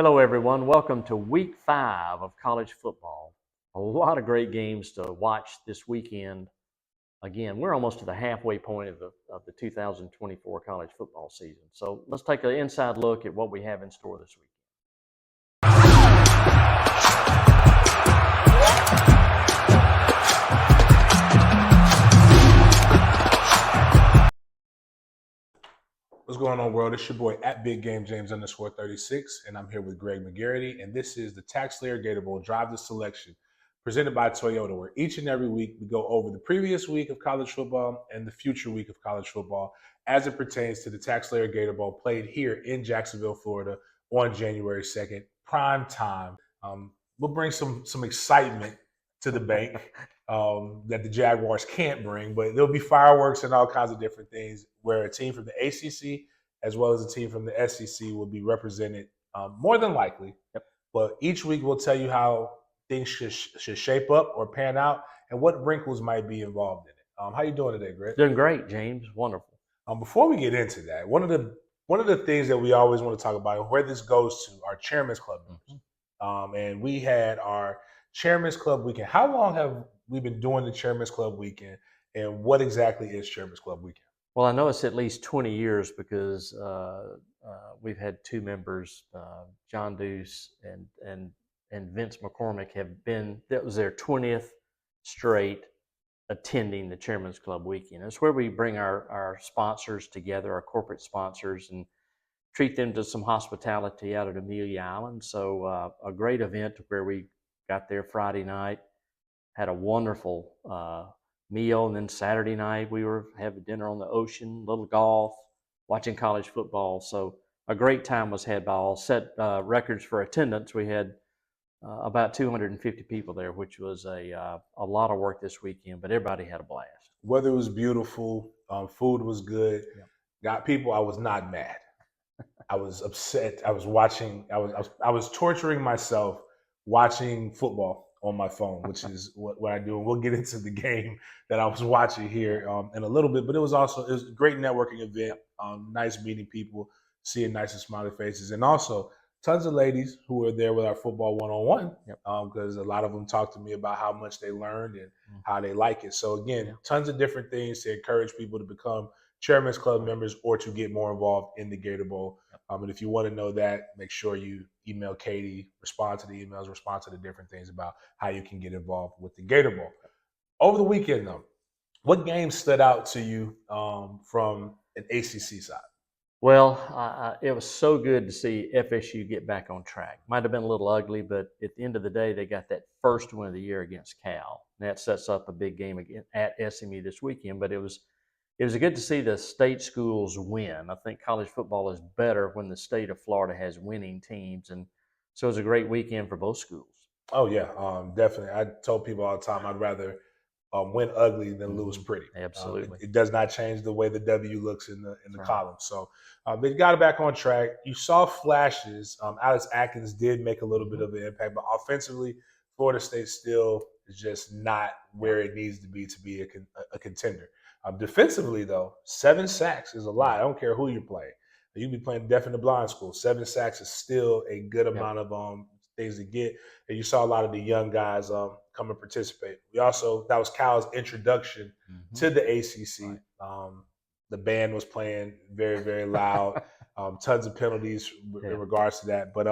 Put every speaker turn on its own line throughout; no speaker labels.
Hello, everyone. Welcome to week 5 of college football. A lot of great games to watch this weekend. Again, we're almost to the halfway point of the 2024 college football season. So let's take an inside look at what we have in store this week.
What's going on, world? It's your boy at Big Game James _36, and I'm here with Greg McGarity, and this is the TaxSlayer Gator Bowl Drive to Selection, presented by Toyota, where each and every week we go over the previous week of college football and the future week of college football as it pertains to the TaxSlayer Gator Bowl played here in Jacksonville, Florida on January 2nd, prime time. We'll bring some excitement to the bank that the Jaguars can't bring, but there'll be fireworks and all kinds of different things where a team from the ACC as well as a team from the SEC will be represented more than likely.
Yep.
But each week we'll tell you how things should shape up or pan out and what wrinkles might be involved in it. How you doing today, Greg?
Doing great, James. Wonderful.
Before we get into that, one of the things that we always want to talk about and where this goes to our Chairman's Club members. And we had our Chairman's Club weekend. How long have we been doing the Chairman's Club weekend, and what exactly is Chairman's Club weekend?
Well, I know it's at least 20 years because we've had two members, John Deuce and Vince McCormick, have been. That was their 20th straight attending the Chairman's Club weekend. It's where we bring our sponsors together, our corporate sponsors, and treat them to some hospitality out at Amelia Island. So a great event where we got there Friday night, had a wonderful meal, and then Saturday night we were having dinner on the ocean, little golf, watching college football. So a great time was had by all. Set records for attendance. We had about 250 people there, which was a lot of work this weekend, but everybody had a blast.
Weather was beautiful. Food was good.
Yeah.
Got people. I was not mad. I was upset. I was watching. I was torturing myself watching football on my phone, which is what I do. And we'll get into the game that I was watching here in a little bit. But it was a great networking event. Nice meeting people, seeing nice and smiley faces, and also tons of ladies who were there with our football one-on-one. Because a lot of them talked to me about how much they learned and how they like it. So again, tons of different things to encourage people to become Chairman's Club members or to get more involved in the Gator Bowl. And if you want to know that, make sure you email Katie, respond to the emails, respond to the different things about how you can get involved with the Gator Bowl. Over the weekend, though, what games stood out to you from an ACC side?
Well, it was so good to see FSU get back on track. Might have been a little ugly, but at the end of the day, they got that first win of the year against Cal. And that sets up a big game again at SMU this weekend. But it was good to see the state schools win. I think college football is better when the state of Florida has winning teams. And so it was a great weekend for both schools.
Oh, yeah, definitely. I told people all the time I'd rather win ugly than lose pretty.
Absolutely.
It does not change the way the W looks in the column. So they got it back on track. You saw flashes. Alex Atkins did make a little bit of an impact, but offensively, Florida State still is just not where it needs to be a contender. Defensively, though, 7 sacks is a lot. I don't care who you're playing. You can be playing deaf and the blind school. 7 sacks is still a good amount of things to get. And you saw a lot of the young guys come and participate. That was Cal's introduction to the ACC. Right. The band was playing very, very loud. Tons of penalties in regards to that. But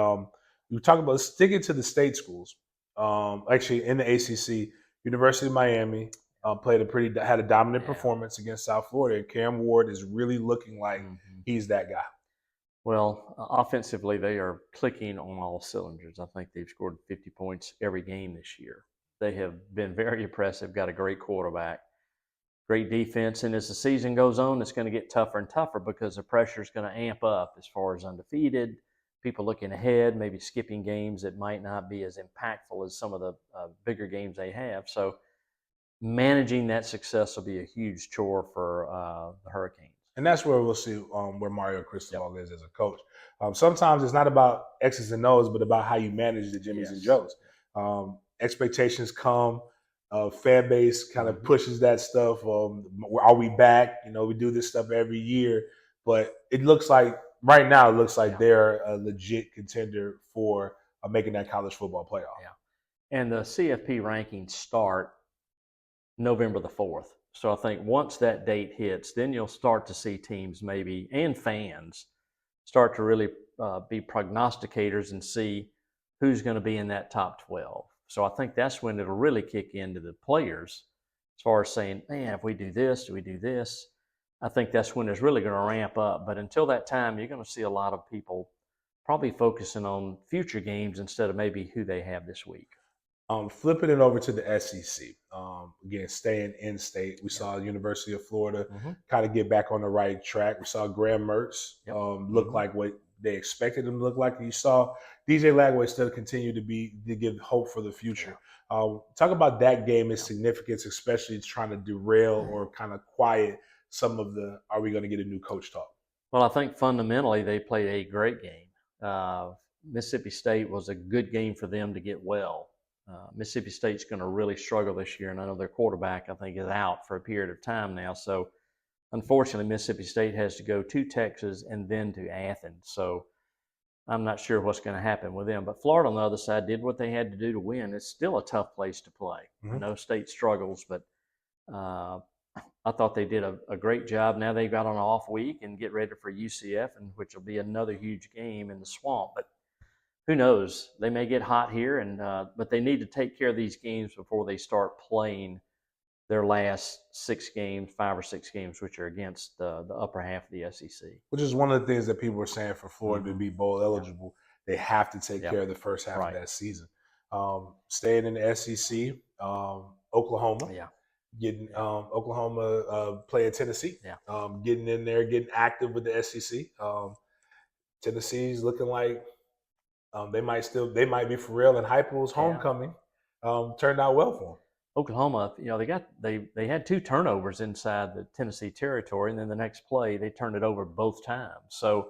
you talk about sticking to the state schools. Actually, in the ACC, University of Miami had a dominant performance against South Florida. And Cam Ward is really looking like he's that guy.
Well, offensively, they are clicking on all cylinders. I think they've scored 50 points every game this year. They have been very impressive, got a great quarterback, great defense. And as the season goes on, it's going to get tougher and tougher because the pressure is going to amp up as far as undefeated, people looking ahead, maybe skipping games that might not be as impactful as some of the bigger games they have. So managing that success will be a huge chore for the Hurricanes.
And that's where we'll see where Mario Cristobal is as a coach. Sometimes it's not about X's and O's, but about how you manage the Jimmies and Joes. Expectations come. Fan base kind of pushes that stuff. Are we back? We do this stuff every year. But it looks like right now it looks like
Yeah.
they're a legit contender for making that college football playoff.
Yeah. And the CFP rankings start November the 4th. So I think once that date hits, then you'll start to see teams maybe and fans start to really be prognosticators and see who's going to be in that top 12. So I think that's when it'll really kick into the players as far as saying, man, if we do this, do we do this? I think that's when it's really going to ramp up. But until that time, you're going to see a lot of people probably focusing on future games instead of maybe who they have this week.
Flipping it over to the SEC. Again, staying in state, we
Yeah.
saw University of Florida
Mm-hmm.
kind of get back on the right track. We saw Graham Mertz
Yep.
look
Mm-hmm.
like what they expected him to look like. And you saw DJ Lagway still continue to give hope for the future. Talk about that game, its significance, especially trying to derail or kind of quiet some of the "are we going to get a new coach" talk.
Well, I think fundamentally they played a great game. Mississippi State was a good game for them to get well. Mississippi State's going to really struggle this year, and I know their quarterback, I think, is out for a period of time now. So, unfortunately, Mississippi State has to go to Texas and then to Athens. So, I'm not sure what's going to happen with them. But Florida, on the other side, did what they had to do to win. It's still a tough place to play.
Mm-hmm.
I know State struggles, but I thought they did a great job. Now they've got an off week and get ready for UCF, and which will be another huge game in the swamp. But who knows? They may get hot here, and but they need to take care of these games before they start playing their last 6 games, 5 or 6 games, which are against the upper half of the SEC.
Which is one of the things that people were saying for Florida to be bowl eligible. They have to take
Yep.
care of the first half
Right.
of that season. Staying in the SEC, Oklahoma.
Yeah.
Getting Oklahoma playing Tennessee.
Yeah.
Getting in there, getting active with the SEC. Tennessee's looking like they might be for real. And Heupel's homecoming turned out well for them.
Oklahoma, they had 2 turnovers inside the Tennessee territory, and then the next play they turned it over both times. So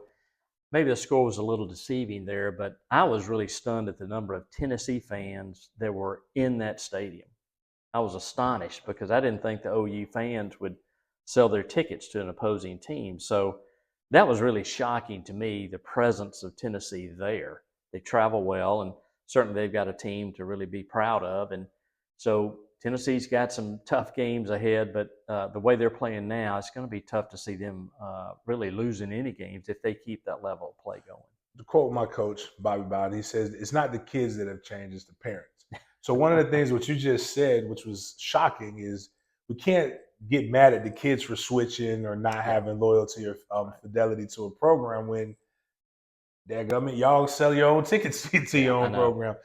maybe the score was a little deceiving there, but I was really stunned at the number of Tennessee fans that were in that stadium. I was astonished because I didn't think the OU fans would sell their tickets to an opposing team. So that was really shocking to me, the presence of Tennessee there. They travel well, and certainly they've got a team to really be proud of. And so Tennessee's got some tough games ahead, but the way they're playing now, it's going to be tough to see them really losing any games if they keep that level of play going.
To quote my coach, Bobby Bowden, he says, it's not the kids that have changed, it's the parents. So one of the things what you just said, which was shocking, is we can't get mad at the kids for switching or not having loyalty or fidelity to a program when dadgummit, y'all sell your own tickets to your own program.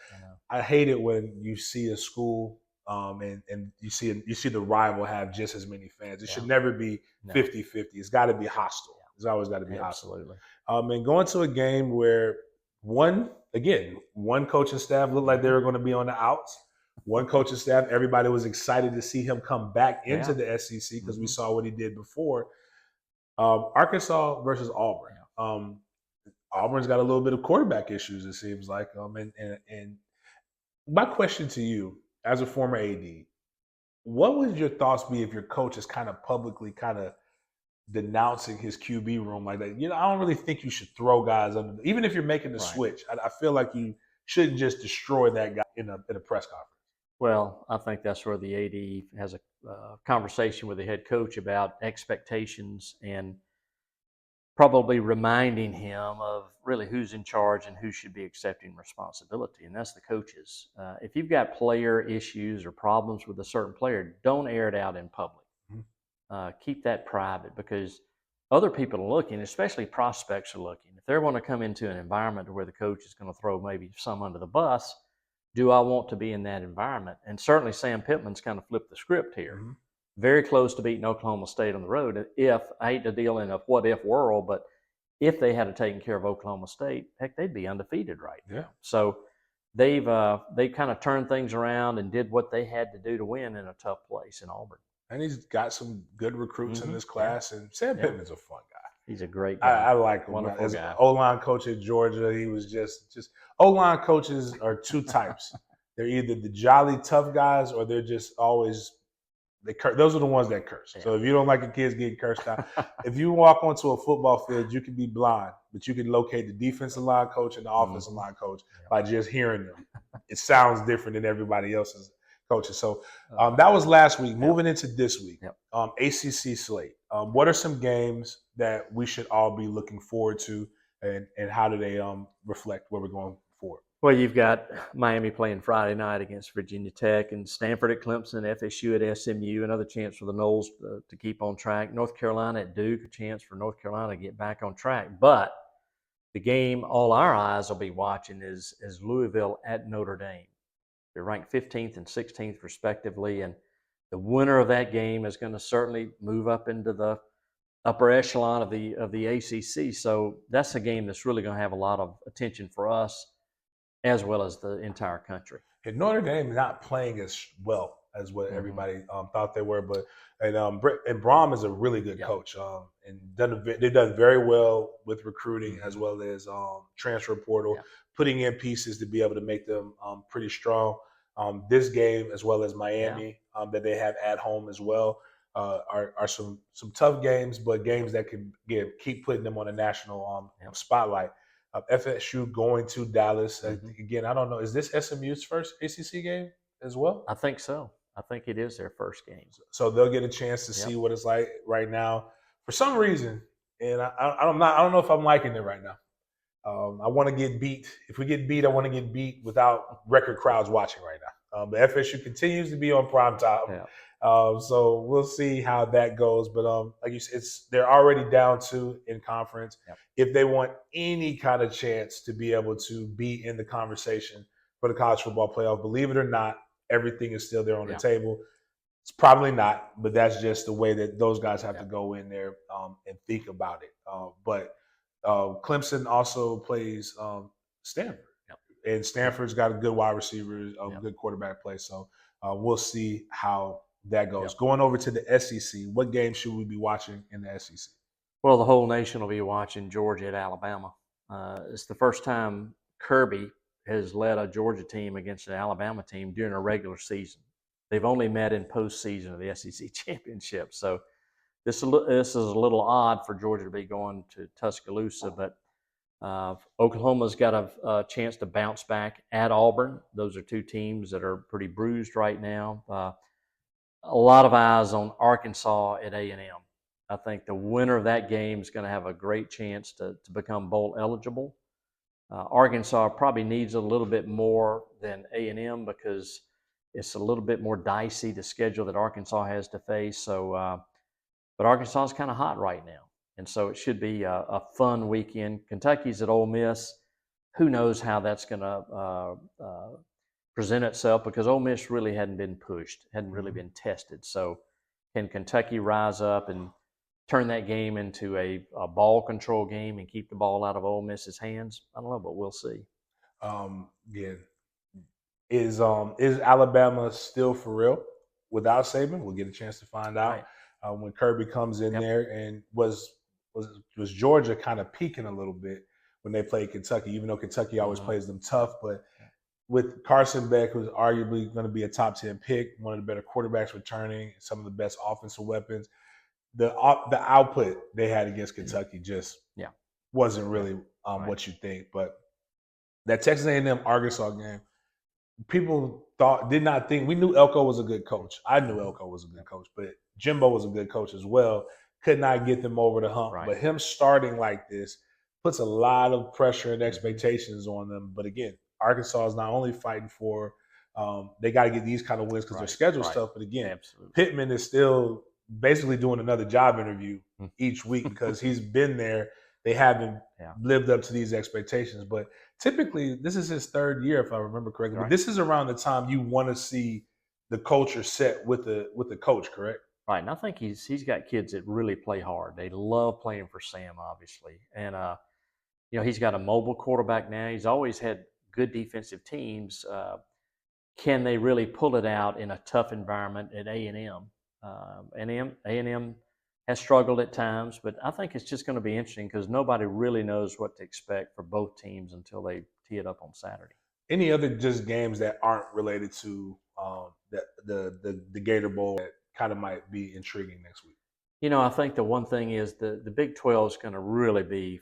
I hate it when you see a school and you see the rival have just as many fans. It should never be 50-50. It's got to be hostile. It's always got to be hostile.
Absolutely.
And going to a game where one coaching staff looked like they were going to be on the outs. One coaching staff, everybody was excited to see him come back into the SEC because we saw what he did before. Arkansas versus Auburn. Auburn's got a little bit of quarterback issues, it seems like. And my question to you, as a former AD, what would your thoughts be if your coach is kind of publicly kind of denouncing his QB room like that? I don't really think you should throw guys under, even if you're making the switch. I feel like you shouldn't just destroy that guy in a press conference.
Well, I think that's where the AD has a conversation with the head coach about expectations and probably reminding him of really who's in charge and who should be accepting responsibility, and that's the coaches. If you've got player issues or problems with a certain player, don't air it out in public. Keep that private because other people are looking, especially prospects are looking. If they want to come into an environment where the coach is going to throw maybe some under the bus, do I want to be in that environment? And certainly Sam Pittman's kind of flipped the script here. Very close to beating Oklahoma State on the road. I hate to deal in a what-if world, but if they had taken care of Oklahoma State, heck, they'd be undefeated right now. So they've kind of turned things around and did what they had to do to win in a tough place in Auburn.
And he's got some good recruits in this class, and Sam Pittman's a fun guy.
He's a great guy.
I like him.
Wonderful
As
guy.
O-line coach at Georgia, he was just O-line coaches are 2 types. They're either the jolly tough guys or they're just always Those are the ones that curse.
Yeah.
So if you don't like your kids getting cursed out, if you walk onto a football field, you can be blind, but you can locate the defensive line coach and the offensive line coach by just hearing them. It sounds different than everybody else's coaches. So that was last week. Moving into this week, ACC slate. What are some games that we should all be looking forward to, and how do they reflect where we're going forward?
Well, you've got Miami playing Friday night against Virginia Tech, and Stanford at Clemson, FSU at SMU, another chance for the Noles to keep on track. North Carolina at Duke, a chance for North Carolina to get back on track. But the game all our eyes will be watching is Louisville at Notre Dame. They're ranked 15th and 16th respectively, and the winner of that game is going to certainly move up into the upper echelon of the ACC. So that's a game that's really going to have a lot of attention for us as well as the entire country.
And Notre Dame not playing as well as what everybody thought they were, but and Brom is a really good coach, and they've done very well with recruiting as well as transfer portal, putting in pieces to be able to make them pretty strong. This game, as well as Miami, that they have at home as well, are some tough games, but games that can keep putting them on a national spotlight. FSU going to Dallas again. I don't know. Is this SMU's first ACC game as well?
I think so. I think it is their first game.
So they'll get a chance to see what it's like right now. For some reason, and I don't know if I'm liking it right now. I want to get beat. If we get beat, I want to get beat without record crowds watching right now. But FSU continues to be on prime time. So we'll see how that goes. But like you said, they're already down 2 in conference. If they want any kind of chance to be able to be in the conversation for the college football playoff, believe it or not, everything is still there on the table. It's probably not, but that's just the way that those guys have to go in there and think about it. But Clemson also plays Stanford. And Stanford's got a good wide receiver, good quarterback play. So we'll see how that goes. Going over to the SEC, what game should we be watching in the SEC?
Well, the whole nation will be watching Georgia at Alabama. It's the first time Kirby has led a Georgia team against an Alabama team during a regular season. They've only met in postseason of the SEC championship. So this is a little odd for Georgia to be going to Tuscaloosa, but Oklahoma's got a chance to bounce back at Auburn. Those are 2 teams that are pretty bruised right now. A lot of eyes on Arkansas at A&M. I think the winner of that game is going to have a great chance to become bowl eligible. Arkansas probably needs a little bit more than A&M because it's a little bit more dicey, the schedule that Arkansas has to face. So, but Arkansas is kind of hot right now. And so it should be a fun weekend. Kentucky's at Ole Miss. Who knows how that's going to present itself because Ole Miss really hadn't been pushed, hadn't really been tested. So can Kentucky rise up and turn that game into a ball control game and keep the ball out of Ole Miss's hands? I don't know, but we'll see.
Yeah. Is Alabama still for real without Saban? We'll get a chance to find out when Kirby comes in there. And was Georgia kind of peaking a little bit when they played Kentucky, even though Kentucky always plays them tough. But with Carson Beck, who's arguably going to be a top 10 pick, one of the better quarterbacks returning, some of the best offensive weapons, the output they had against Kentucky just wasn't really what you think. But that Texas A&M Arkansas game, people did not think. We knew Elko was a good coach. I knew Elko was a good coach, but Jimbo was a good coach as well. Could not get them over the hump. But him starting like this puts a lot of pressure and expectations on them. But again, Arkansas is not only fighting for they got to get these kind of wins because their schedule's tough. But again, Pittman is still basically doing another job interview each week because he's been there. They haven't lived up to these expectations. But typically, this is his 3rd year, if I remember correctly. But this is around the time you want to see the culture set with the coach, correct?
Right, and I think he's got kids that really play hard. They love playing for Sam, obviously, and he's got a mobile quarterback now. He's always had good defensive teams. Can they really pull it out in a tough environment at A&M? A&M has struggled at times, but I think it's just going to be interesting because nobody really knows what to expect for both teams until they tee it up on Saturday.
Any other just games that aren't related to the Gator Bowl that kind of might be intriguing next week?
I think the one thing is the Big 12 is going to really be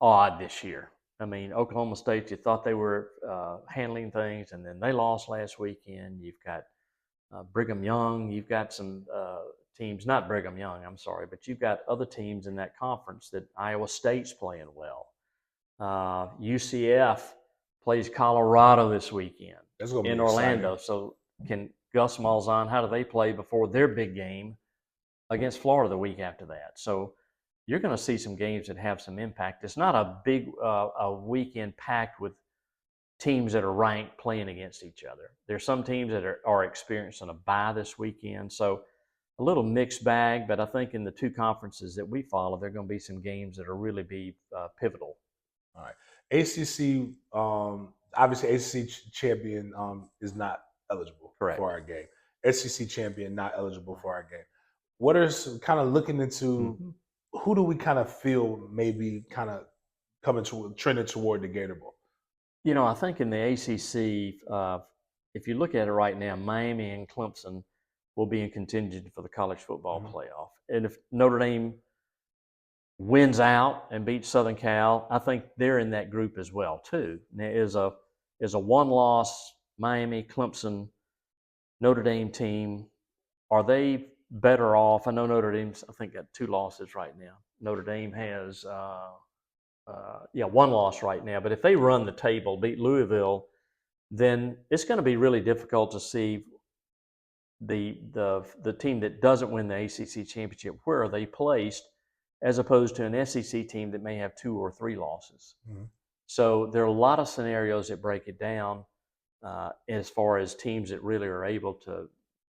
odd this year. I mean, Oklahoma State, you thought they were handling things, and then they lost last weekend. You've got Brigham Young. You've got some teams, not Brigham Young, I'm sorry, but you've got other teams in that conference that Iowa State's playing well. UCF plays Colorado this weekend
That's going to
in
be
Orlando.
exciting.
So can Gus Malzahn, how do they play before their big game against Florida the week after that? So you're going to see some games that have some impact. It's not a big a weekend packed with teams that are ranked playing against each other. There's some teams that are experiencing a bye this weekend. So a little mixed bag, but I think in the two conferences that we follow, there are going to be some games that will really be pivotal.
All right. ACC, obviously, ACC champion is not eligible
Correct.
for our game. SEC champion not eligible for our game. What are some kind of looking into? Who do we kind of feel maybe kind of trending toward the Gator Bowl?
I think in the ACC, if you look at it right now, Miami and Clemson will be in contention for the college football playoff. And if Notre Dame wins out and beats Southern Cal, I think they're in that group as well too. There is a one-loss Miami, Clemson, Notre Dame team. Are they better off? I know Notre Dame's, I think, got 2 losses right now. Notre Dame has, one loss right now. But if they run the table, beat Louisville, then it's going to be really difficult to see the team that doesn't win the ACC championship, where are they placed, as opposed to an SEC team that may have 2 or 3 losses. So there are a lot of scenarios that break it down as far as teams that really are able to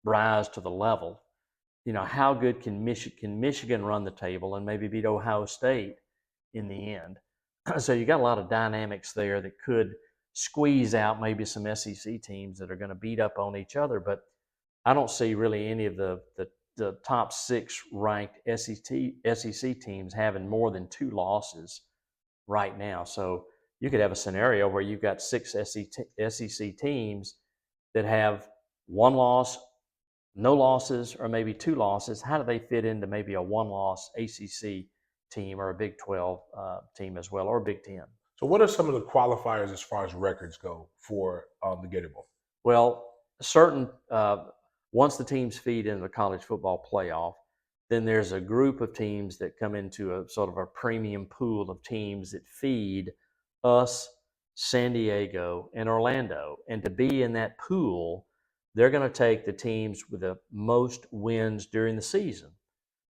rise to the level. How good can Michigan run the table and maybe beat Ohio State in the end? So you got a lot of dynamics there that could squeeze out maybe some SEC teams that are going to beat up on each other. But I don't see really any of the top 6 ranked SEC teams having more than 2 losses right now. So you could have a scenario where you've got 6 SEC teams that have 1 loss, no losses, or maybe 2 losses. How do they fit into maybe a 1-loss ACC team or a Big 12 team as well, or a Big 10?
So what are some of the qualifiers as far as records go for the Gator Bowl?
Well, once the teams feed into the college football playoff, then there's a group of teams that come into a sort of a premium pool of teams that feed us, San Diego, and Orlando. And to be in that pool, they're going to take the teams with the most wins during the season.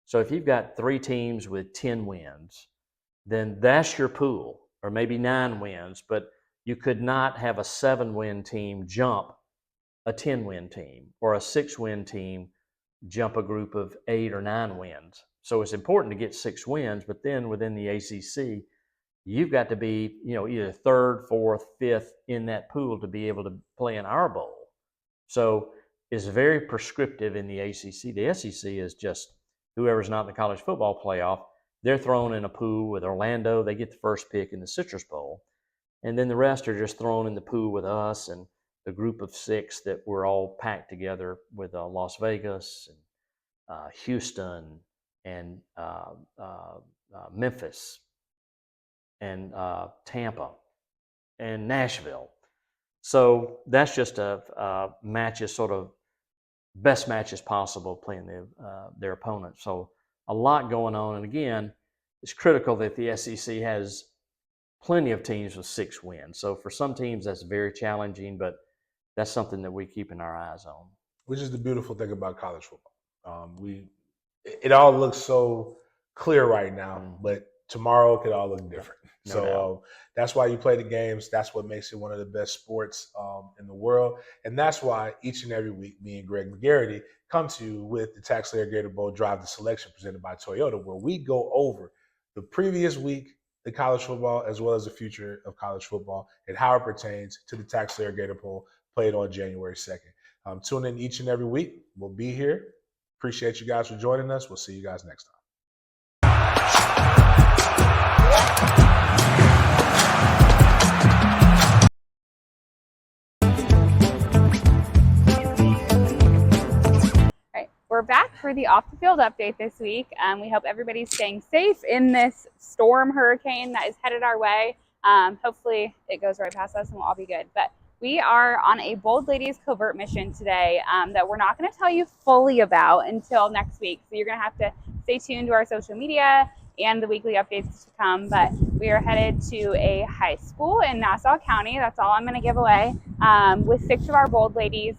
So if you've got 3 teams with 10 wins, then that's your pool, or maybe 9 wins, but you could not have a 7-win team jump a 10-win team, or a 6-win team jump a group of 8 or 9 wins. So it's important to get 6 wins, but then within the ACC, you've got to be, either 3rd, 4th, 5th in that pool to be able to play in our bowl. So it's very prescriptive in the ACC. The SEC is just whoever's not in the college football playoff, they're thrown in a pool with Orlando. They get the first pick in the Citrus Bowl. And then the rest are just thrown in the pool with us and the group of 6 that were all packed together with Las Vegas and Houston and Memphis and Tampa and Nashville. So that's just a matches, sort of best matches possible, playing their opponents. So a lot going on. And again, it's critical that the SEC has plenty of teams with 6 wins. So for some teams, that's very challenging, but that's something that we keeping our eyes on.
Which is the beautiful thing about college football. It all looks so clear right now, but tomorrow it could all look different.
No doubt.
That's why you play the games. That's what makes it one of the best sports in the world. And that's why each and every week, me and Greg McGarity come to you with the TaxSlayer Gator Bowl Drive to Selection presented by Toyota, where we go over the previous week, the college football, as well as the future of college football and how it pertains to the TaxSlayer Gator Bowl played on January 2nd. Tune in each and every week. We'll be here. Appreciate you guys for joining us. We'll see you guys next time.
All we're back for the off the field update this week. We hope everybody's staying safe in this storm hurricane that is headed our way. Hopefully it goes right past us and we'll all be good. But we are on a Bold Ladies covert mission today that we're not going to tell you fully about until next week. So you're going to have to stay tuned to our social media and the weekly updates to come. But we are headed to a high school in Nassau County. That's all I'm going to give away, with 6 of our Bold Ladies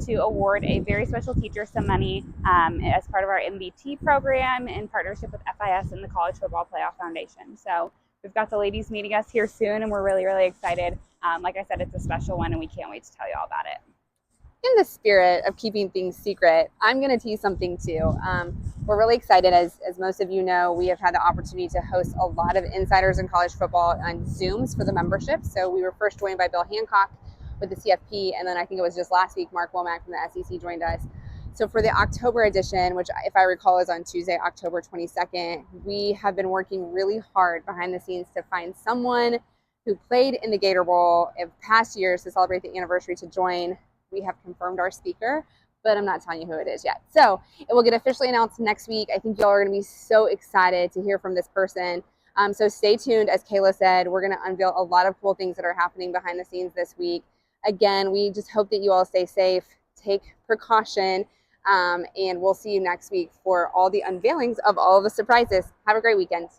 to award a very special teacher some money as part of our MBT program in partnership with FIS and the College Football Playoff Foundation. So we've got the ladies meeting us here soon, and we're really, really excited. Like I said, it's a special one, and we can't wait to tell you all about it.
In the spirit of keeping things secret, I'm going to tease something too. We're really excited. As most of you know, we have had the opportunity to host a lot of insiders in college football on Zooms for the membership. So we were first joined by Bill Hancock with the CFP, and then I think it was just last week, Mark Womack from the SEC joined us. So for the October edition, which if I recall is on Tuesday, October 22nd, we have been working really hard behind the scenes to find someone who played in the Gator Bowl in past years to celebrate the anniversary to join. We have confirmed our speaker, but I'm not telling you who it is yet. So it will get officially announced next week. I think y'all are going to be so excited to hear from this person. So stay tuned. As Kayla said, we're going to unveil a lot of cool things that are happening behind the scenes this week. Again, we just hope that you all stay safe, take precaution, and we'll see you next week for all the unveilings of all of the surprises. Have a great weekend.